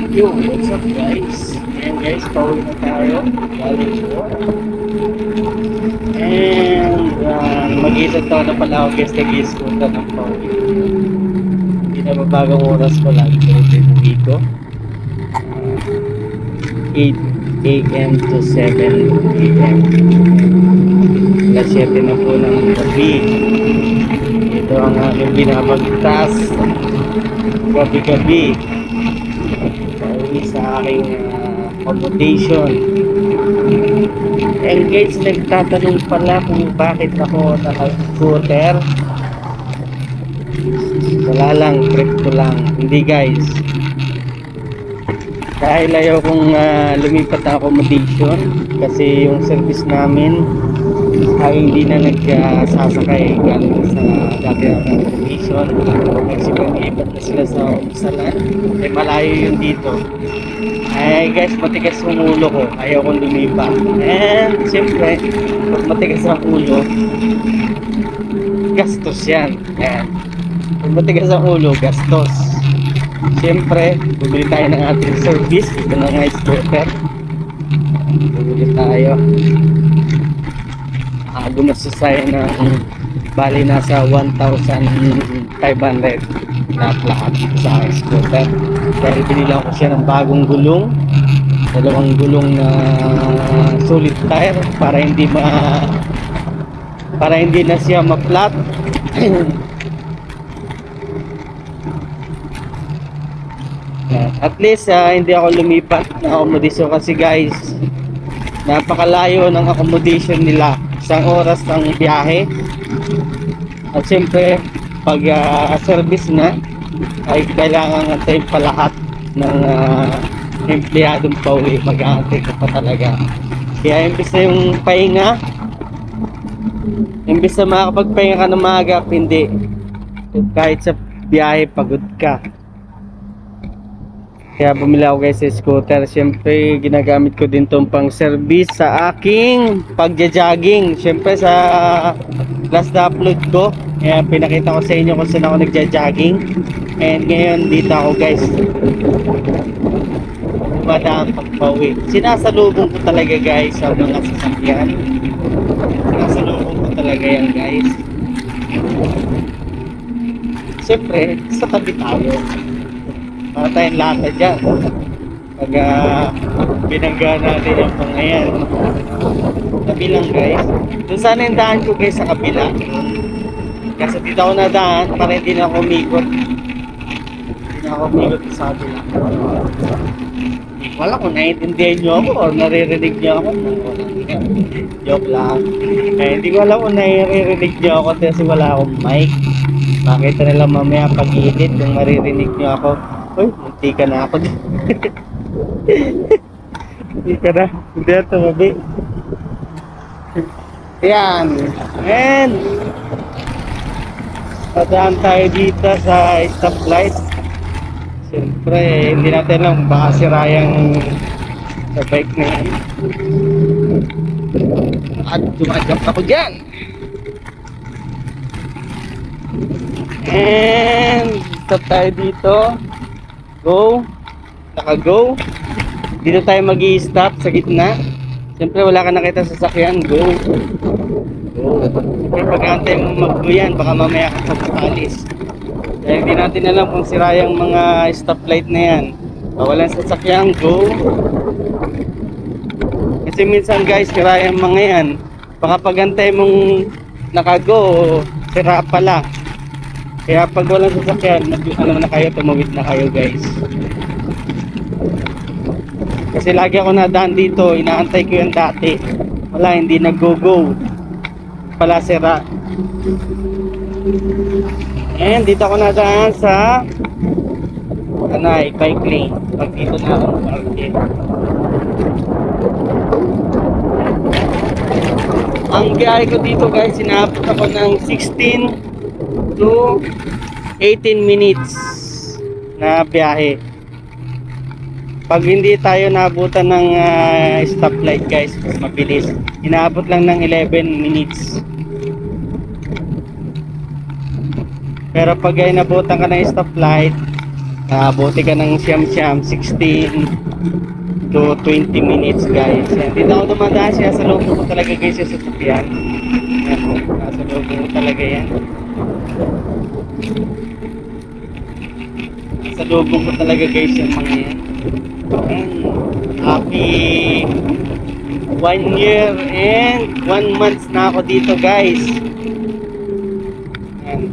Yo, what's up guys? Ayan guys, pauwi na tayo. Galing work. And mag-isang taon na pala ako guys, nag-i-scooter ng pauwi. Hindi na mabagang oras ko lang. Pero tinuwi ko. 8 a.m. to 7 a.m. Alas 7 na po ng gabi. Ito ang aking binabagtas. Gabi-gabi. Pauwi sa aking accommodation. And guys, nagtatanong pala kung bakit ako naka-scooter. Wala lang, trip ko lang. Hindi guys, dahil ayaw kong lumipat ng accommodation kasi yung service namin ay hindi na nagsasakay galing sa dati ng accommodation. Nagsipag-ibat na sila sa Upsalan. Eh malayo yun dito. Ay guys, matigas yung ulo ko, ayaw kong lumipat. And siyempre, pag matigas ang ulo, gastos yan. Ayan. Pag matigas ang ulo, gastos. Siyempre, bumili tayo ng ating service. Ito na nga scooter. Bumili tayo. Gumastos tayo ng bali nasa 1,500 na lahat sa scooter. Dahil binilang ko siya ng bagong gulong, dalawang gulong na solid tire para hindi na siya ma-flat. At least hindi ako lumipat ng accommodation kasi guys, napakalayo ng accommodation nila. Isang oras ng biyahe. At siyempre pag service na ay kailangan antayin pa lahat ng empleyadong pauwi. Mag-aantay ko pa talaga. Kaya imbis na yung pahinga, imbis na makakapagpahinga ka ng maaga, hindi. Kahit sa biyahe pagod ka. Kaya bumili ako guys sa scooter. Siyempre ginagamit ko din itong pang service sa aking pagja-jogging. Siyempre sa last na upload ko, pinakita ko sa inyo kung saan ako nagja-jogging. And ngayon dito ako guys, dumadaan pagpauwi. Sinasalubong ko talaga guys sa mga sasakyan. Sinasalubong ko talaga yan guys. Siyempre sa tabi tayo, para tayong lata dyan. Pag binangga natin yung mga yan, tabi lang guys. Doon sana yung daan ko guys sa kabila. Kasi dito ako nadaan para hindi na ako umikot. Hindi na ako umikot sa kabila. Wala kung naiintindihan nyo ako or naririnig nyo ako. Joke lang. Hindi ko alam kung naririnig nyo ako kasi wala akong mic. Makita nila mamaya pag-iinit kung maririnig nyo ako. Uy, munti ka na ako. Munti ka na. Hindi na tumabi. Ayan. And padaan tayo dito sa stoplight. Siyempre, hindi natin lang baka sirayang sa bike na yan. At tumadjump ako dyan. And stop tayo dito. Go. Naka-go. Dito tayo mag-i-stop sa gitna. Siyempre wala ka nakita sa sasakyan. Go. Go. Siyempre pag-antay mo mag-go yan, baka mamaya ka pagkakalis. Dahil hindi natin alam kung sira yung mga stoplight na yan. Walang sasakyan. Go. Kasi minsan guys, sira yung mga yan. Baka pag-antay mong naka-go, sira pala. Kaya pag walang sasakyan, ano na kayo, tumawid na kayo guys. Kasi lagi ako nadaan dito, inaantay ko yung dati. Wala, hindi nag-go-go. Pala sira. And dito ako nadaan sa bike lane. Pag dito na ako parking. Ang biyahe ko dito guys, sinabot ako ng 16 to 18 minutes na biyahe. Pag hindi tayo naabutan ng stoplight guys, mas mabilis. Inaabot lang ng 11 minutes. Pero pag ay nabutan ka ng stoplight, Buti ka ng siyam-siyam, 16 to 20 minutes guys. Yan. Dito ako dumadaan siya sa loob ko talaga guys yung sasakyan. Yan po, nasa loob ko talaga yan. Nasa loob ko talaga guys yung mga yan. Happy 1 year and 1 month na ako dito guys. Yan.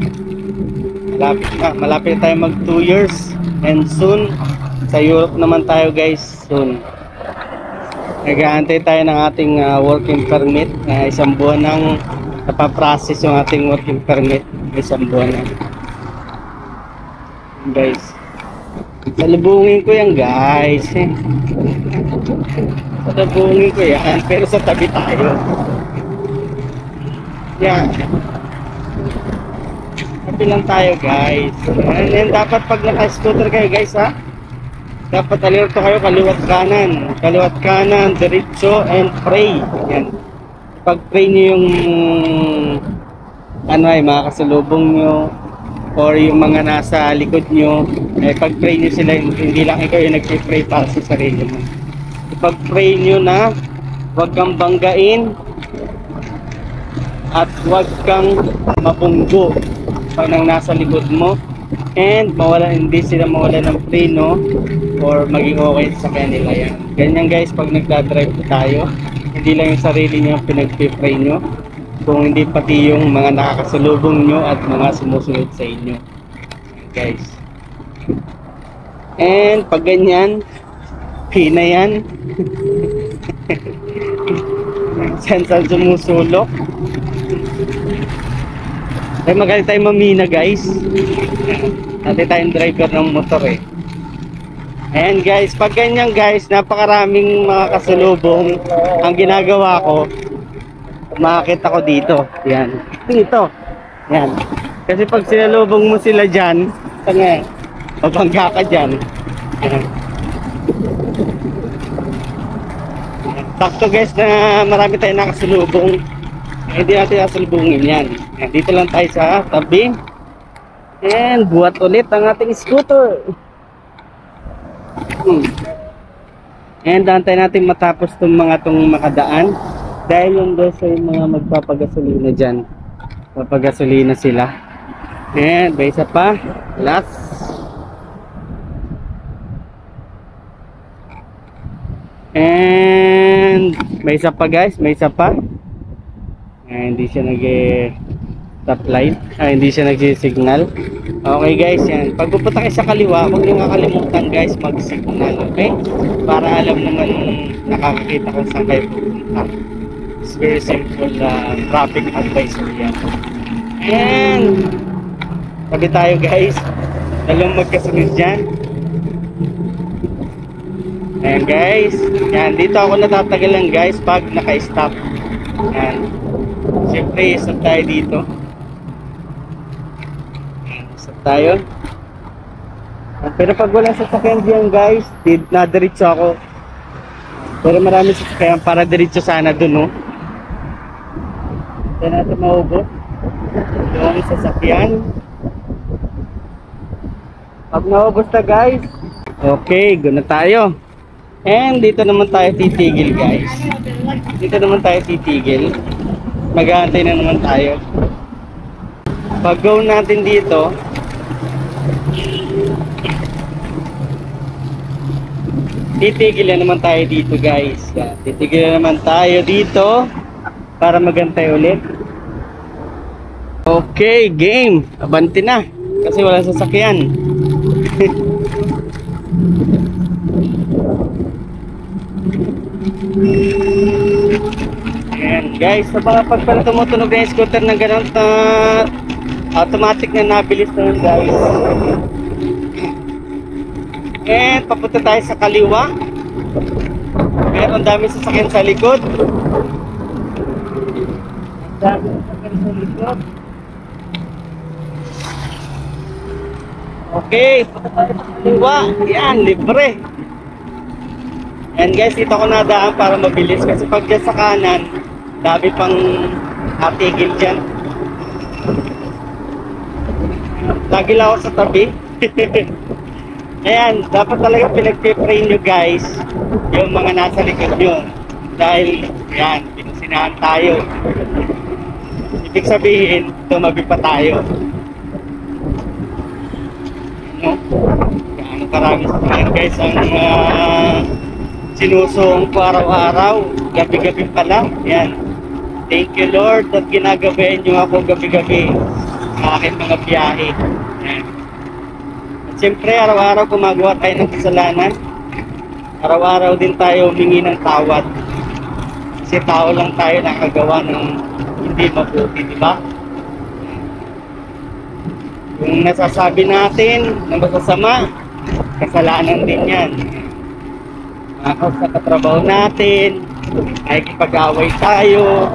Malapit na tayo mag 2 years and soon sa Europe naman tayo guys, soon. Nag-aantay tayo ng ating working permit. Isang buwan nang napaprocess yung ating working permit. Isang buwan na guys. Salubungin ko yan guys. Salubungin ko yan, pero sa tabi tayo. Yan. Tabi lang tayo guys. And dapat pag naka-scooter kayo guys ha, dapat alerto kayo kaliwat kanan, diretso and pray. Yan. Pag pray niyo yung ay mga kasalubong nyo or yung mga nasa likod nyo, pag pray niyo sila, hindi lang ikaw yung nagpipray para sa sarili mo. Pag pray niyo na huwag kang banggain at huwag kang mabunggo pag nang nasa likod mo, and hindi sila mawala ng preno or maging okay sa kanila. Yan. Ganyan guys pag nagdadrive tayo, hindi lang yung sarili nyo pinagpipray nyo, kung hindi pati yung mga nakakasalubong nyo at mga sumusunod sa inyo guys. And pag ganyan, hina yan. Saan sumusulok. Magaling tayo mamina guys. Dati tayong driver ng motor eh. Ayan guys, pag ganyan guys, napakaraming mga kasalubong. Ang ginagawa ko, umakit ako dito. Yan. Dito. Yan. Kasi pag sinalubong mo sila dyan, mabangga ka dyan. Yan. Sakto guys na marami tayong nakasalubong. Hindi natin nasalubungin yan. Yan. Dito lang tayo sa tabi. And buhat ulit ang ating scooter. And antay natin matapos itong makadaan. Dahil yung guys ay mga magpapagasolina dyan. Magpapagasolina sila. And may isa pa. Last. And may isa pa guys. May isa pa. Hindi siya stop light, hindi siya nagsi-signal. Okay guys, yan. Pag pupunta kayo sa kaliwa, huwag niyo makalimutan guys mag-signal, okay? Para alam naman nakakakita kung saan kayo pupunta. It's very simple traffic advisory yan. And tabi tayo guys, dalawang magkasunod dyan. Ayan guys, yan. Dito ako natatagalan guys pag naka-stop. Yan. Siyempre, stop tayo dito. Stop tayo. Pero pag walang sasakyan diyan guys, nadiretso ako. Pero marami sasakyan para diretso sana dun, no? Hindi natin maubos yung sasakyan. Pag naubos na guys, okay, go na tayo. And dito naman tayo titigil guys. Dito naman tayo titigil. Mag-aantay na naman tayo. Pag go natin dito, titigil na naman tayo dito guys. Titigil na naman tayo dito para magantay ulit. Okay, game. Abante na kasi wala sasakyan. Ayan guys, sa mga pagpala tumutunog na yung scooter ng ganun automatic na nabilis na yun guys. And papunta tayo sa kaliwa. Meron dami sasakyan sa likod. Dami sasakyan sa likod. Okay, punta tayo sa kaliwa. Yan, libre. And guys, dito ako nadaan para mabilis kasi pag dyan sa kanan, dami pang natigil dyan. Lagi lang ako sa tabi. Ayan, dapat talaga pinag-pray nyo guys yung mga nasa likod nyo. Dahil, yan, pinusinahan tayo. Ibig sabihin, tumabi pa tayo. Ano? Gaano karami sa mga guys ang sinusuong ko araw-araw. Gabi-gabi pa lang. Yan. Thank you Lord at ginagabayan nyo ako gabi-gabi sa aking mga biyahe. Yan. At siyempre, araw-araw gumagawa tayo ng kasalanan. Araw-araw din tayo humingi ng tawad. Kasi tao lang tayo nakagawa ng hindi mabuti, di ba? Yung nasasabi natin na masasama, kasalanan din yan. Sa katrabaho natin, nakikipag-away tayo,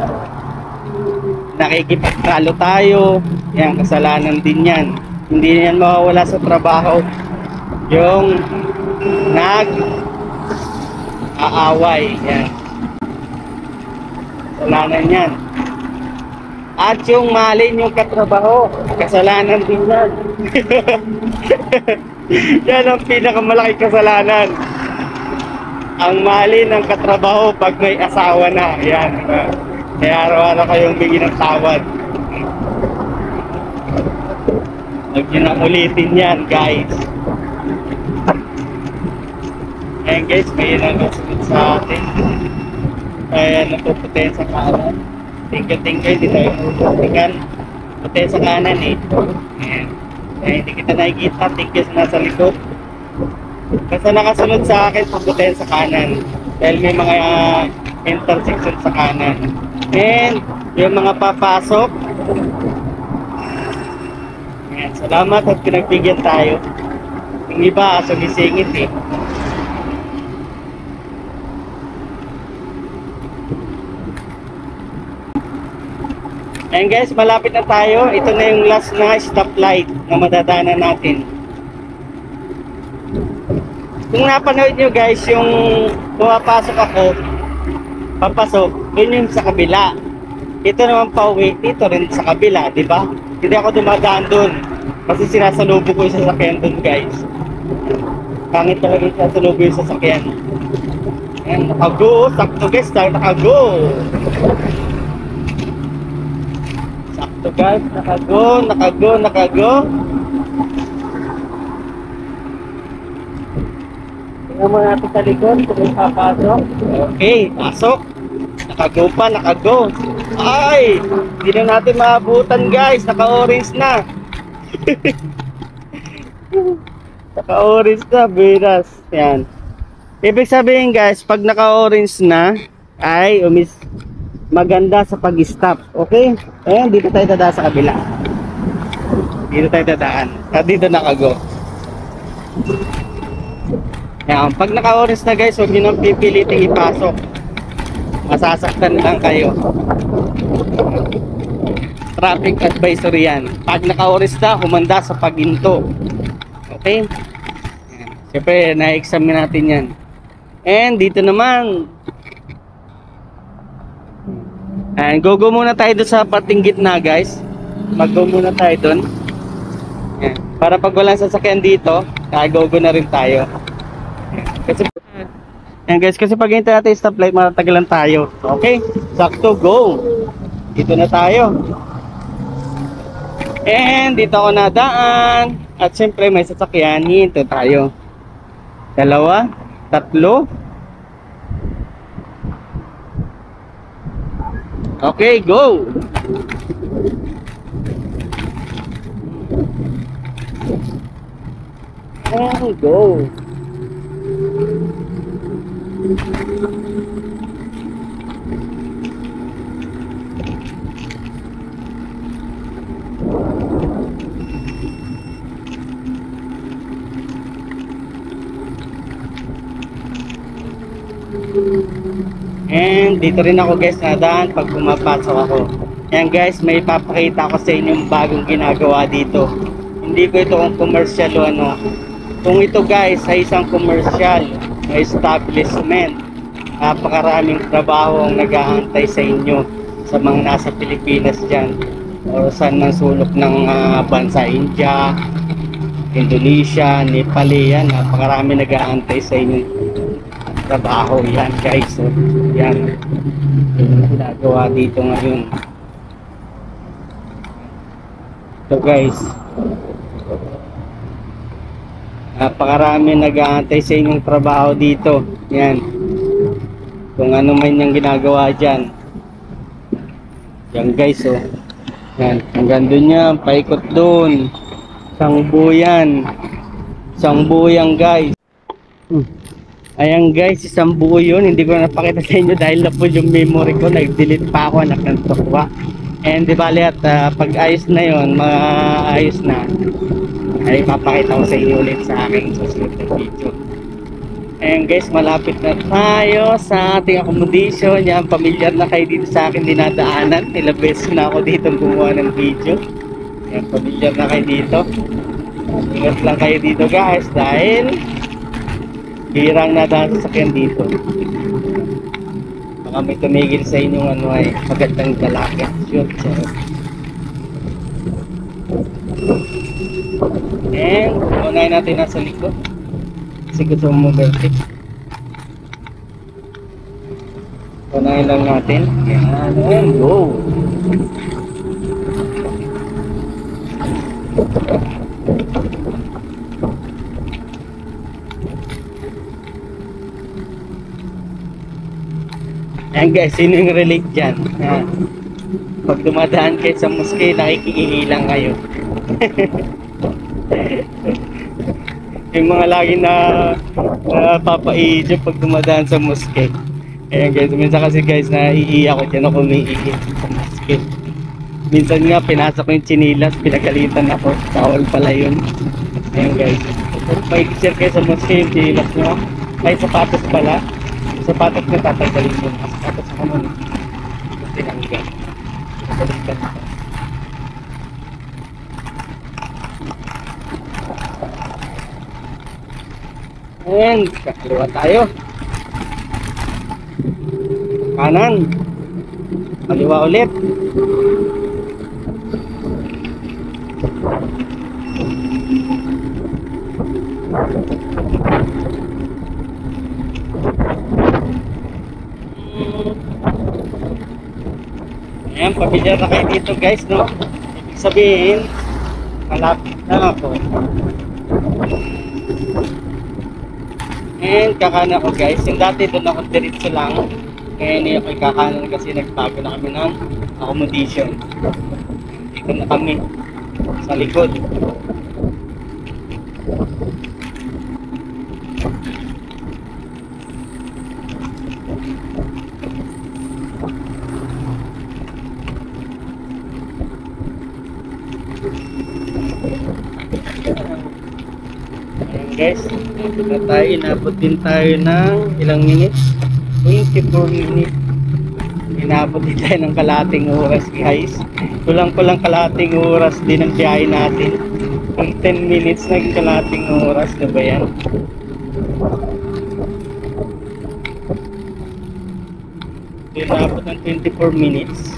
nakikipagtalo tayo, yan, kasalanan din yan. Hindi yan mawawala sa trabaho yung nag-aaway, yan, kasalanan yan. At yung malin yung katrabaho, kasalanan din yan. Yan ang pinakamalaki kasalanan. Ang mali ng katrabaho pag may asawa na. Yan. Kaya araw-araw kayong bigyan ng tawad. Huwag nyo na ulitin yan, guys. Ayan guys, may nagasunod sa atin. Kaya napuputin sa kanan. Tingka, hindi tayo puputin. Putin sa kanan eh. Ayan. Kaya hindi kita nakikita. Tingka sa nasa likod. Basta nakasunod sa akin, puputin sa kanan. Dahil may mga intersection sa kanan. And yung mga papasok. Ayan, salamat at pinagbigyan tayo. Yung iba, sumisingit eh. Ayan guys, malapit na tayo. Ito na yung last na stoplight na madadaanan natin. Kung napanood nyo guys, yung pumapasok ako, papasok, yun yung sa kabila. Ito naman pauwi, dito rin sa kabila, di ba? Hindi ako dumadaan dun. Kasi sinasalubo ko yung sasakyan dun guys. Pangit talaga yung sinasalubo yung sasakyan. Ayan, nakago, sakto guys, nakago. Sakto guys, nakago. Tingnan mo natin sa likod kung may papasok. Okay, pasok. Nakago. Ay! Hindi na natin maabutan guys. Naka-orange na. Naka-orange na, biras. Yan. Ibig sabihin guys, pag naka-orange na, ay maganda sa pag-stop. Okay? Ayan, dito tayo dadaan sa kabila. Dito tayo dadaan. At dito nakago. Ayan, pag naka-orange na guys, huwag nyo nang pipiliting ipasok. Masasaktan lang kayo. Traffic advisory yan. Pag naka-orange na, humanda sa paghinto. Okay? Ayan. Siyempre, na-examine natin yan. And dito naman, and go muna tayo doon sa pating gitna guys. Mag-go muna tayo doon. Ayan. Para pag walang sasakyan dito, go na rin tayo. Kasi ayan guys, kasi pag hintay natin yung stoplight, matagalan tayo. Okay? Sakto, go! Dito na tayo. And dito ako nadaan. At syempre may sasakyan, hinto tayo. 2, 3. Okay, go! And go! And dito rin ako guys nadaan pag pumapasok ako. Yan guys, may papakita ko sa inyo yung bagong ginagawa dito. Hindi ko ito kung commercial o ano. Kung ito guys ay isang commercial na establishment, napakaraming trabaho ang nag-aantay sa inyo sa mga nasa Pilipinas dyan o saan ng sulok ng bansa India, Indonesia, Nepali, yan. Napakarami nag-aantay sa inyong trabaho. Yan guys. So, yan. Yung ginagawa dito ngayon. So guys. Napakarami nag-aantay sa inyong trabaho dito. Yan. Kung ano man yung ginagawa dyan. Yan guys. Oh. Yan. Hanggang doon yan. Paikot doon. Isang buyan guys. Ayan guys, isang buo yun. Hindi ko napakita sa inyo dahil na po yung memory ko. Nag-delete pa ako, anak ng tukwa. And di bali at pag ayos na yun, maayos na, ay papakita ko sa inyo ulit sa aking susunod na video. Ayan guys, malapit na tayo sa ating accommodation. Yan, pamilyar na kayo dito sa akin dinadaanan. Ilang beses na ako dito gumawa ng video. Yan, pamilyar na kayo dito. Ingat lang kayo dito guys dahil hirang na dahil sasakyan dito. Baka may tumigil sa inyong ano ay magandang dalaga. Yun, and unahin natin nasa likod kasi gusto mo mag-vertic. Unahin lang natin. Yan, and go. Ayan guys, sino yung relate dyan? Ayan. Pag dumadaan kayo sa mosque, nakikihilang kayo. Yung mga lagi na papaiidyo pag dumadaan sa mosque. Ayan guys, minsan kasi guys, naiiyak ko dyan ako umiiyak sa mosque. Minsan nga, pinasok ko yung chinilas, pinagalitan ako. Tawal pala yun. Ayan guys. May share kayo sa mosque yung chinilas nyo. Ay, sapatos pala. Sapatos na tatanggalin mo. Sapatos mo muna. Tinanggal. Tinanggal ka. Ayan, kakaliwa tayo. Kanan. Kaliwa ulit. Ayan, pamilyar na kayo dito guys, no? Ibig sabihin, malapit na ako. And kakanan ko guys, yung dati doon ako diretso lang. Ngayon yung ako'y kakanan kasi nagbago na kami ng accommodation. Dito na kami sa likod. Ayan guys, dito na tayo. Inabot din tayo ng ilang minutes? 24 minutes. Inabot din tayo ng kalating oras guys. Kulang-kulang kalating oras din ang biyahe natin. Kung 10 minutes naging kalating oras na ba yan? Inabot ng 24 minutes.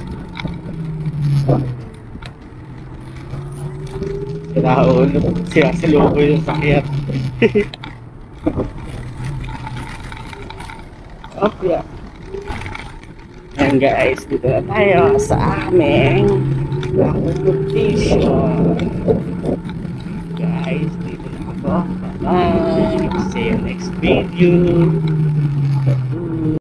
Siraulo, sirasiluko yung sakyan. Okay. Ayan guys, dito na tayo sa aming accommodation. Guys, dito na ako. Bye-bye. See you next video.